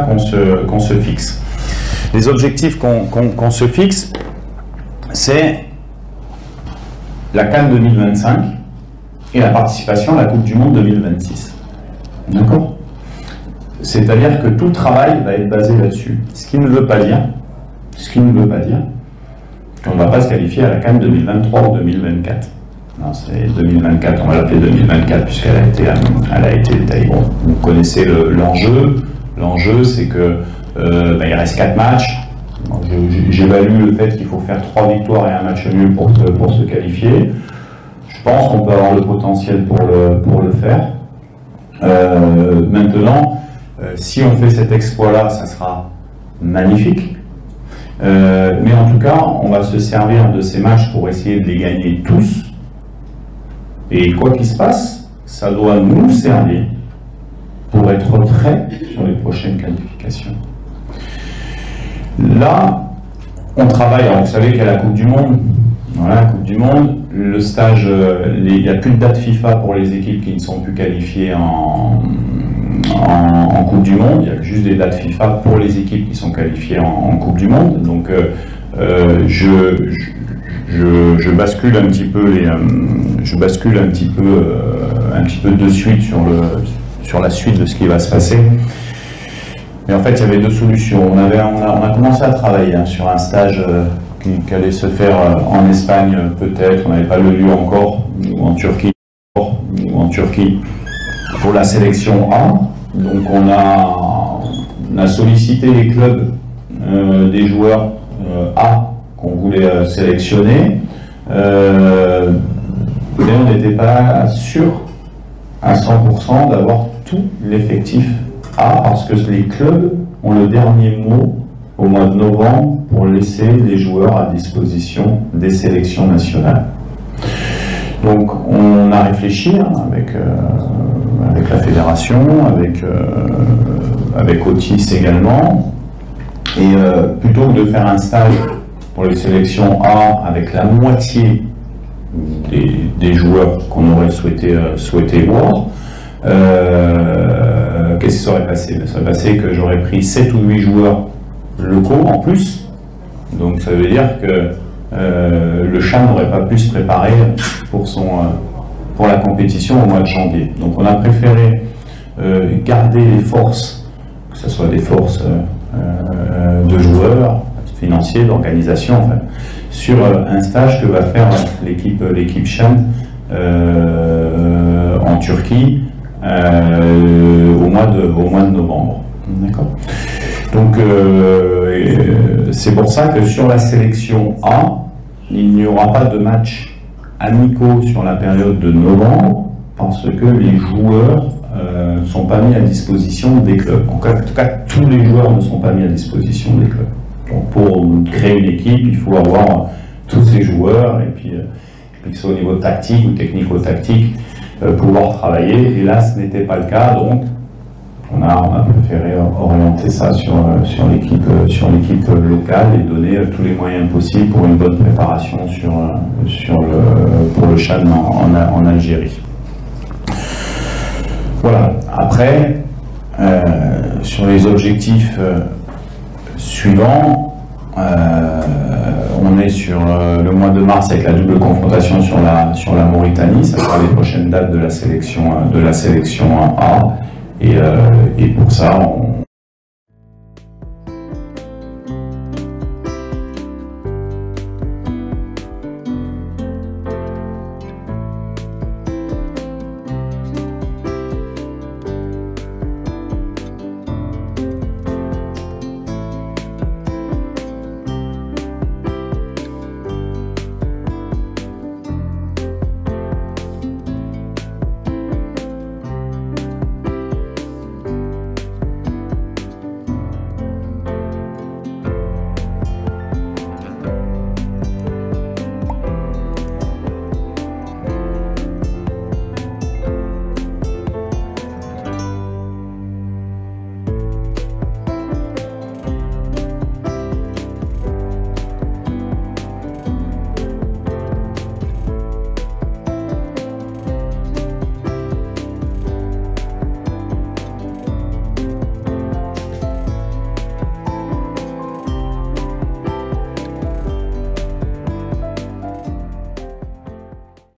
résultats qu'on se fixe. Les objectifs qu'on se fixe, c'est la CAN 2025 et la participation à la Coupe du Monde 2026. D'accord? C'est-à-dire que tout le travail va être basé là-dessus. Ce qui ne veut pas dire qu'on ne va pas se qualifier à la CAN 2023 ou 2024. Non, c'est 2024, on va l'appeler 2024 puisqu'elle a été détaillée. Bon, vous connaissez l'enjeu. L'enjeu, c'est que il reste 4 matchs. J'évalue le fait qu'il faut faire 3 victoires et un match nul pour se qualifier. Je pense qu'on peut avoir le potentiel pour le faire. Maintenant, si on fait cet exploit-là, ça sera magnifique. Mais en tout cas, on va se servir de ces matchs pour essayer de les gagner tous. Et quoi qu'il se passe, ça doit nous servir pour être prêts sur les prochaines qualifications. Là, on travaille, alors vous savez qu'il y a la Coupe du Monde. Voilà, la Coupe du Monde, le stage, il n'y a plus de date FIFA pour les équipes qui ne sont plus qualifiées en Coupe du Monde. Il y a juste des dates FIFA pour les équipes qui sont qualifiées en Coupe du Monde. Donc, je bascule un petit peu de suite sur la suite de ce qui va se passer. Mais en fait, il y avait deux solutions. On a commencé à travailler sur un stage qui allait se faire en Espagne, peut-être. On n'avait pas le lieu encore, ou en Turquie, pour la sélection A. Donc, on a sollicité les clubs des joueurs A qu'on voulait sélectionner, mais on n'était pas sûr à 100% d'avoir tout l'effectif A, parce que les clubs ont le dernier mot au mois de novembre pour laisser les joueurs à disposition des sélections nationales. Donc on a réfléchi avec la fédération, avec Otis également, et plutôt que de faire un stage pour les sélections A avec la moitié des joueurs qu'on aurait souhaité voir, qu'est-ce qui serait passé? Ça serait passé que j'aurais pris 7 ou 8 joueurs locaux en plus, donc ça veut dire que le CHAN n'aurait pas pu se préparer pour la compétition au mois de janvier. Donc on a préféré garder les forces, que ce soit des forces de joueurs, financiers, d'organisation, enfin, sur un stage que va faire l'équipe CHAN en Turquie au mois de novembre. D'accord. Donc c'est pour ça que sur la sélection A, il n'y aura pas de match amicaux sur la période de novembre, parce que les joueurs ne sont pas mis à disposition des clubs. En tout cas, tous les joueurs ne sont pas mis à disposition des clubs. Donc pour créer une équipe, il faut avoir tous ces joueurs, et puis que ce soit au niveau tactique ou technico-tactique, pouvoir travailler. Et là, ce n'était pas le cas, donc on a préféré orienter ça sur l'équipe locale et donner tous les moyens possibles pour une bonne préparation pour le CHAN en Algérie. Voilà. Après, sur les objectifs suivants, on est sur le mois de mars avec la double confrontation sur la Mauritanie. Ça sera les prochaines dates de la sélection A. Et pour ça,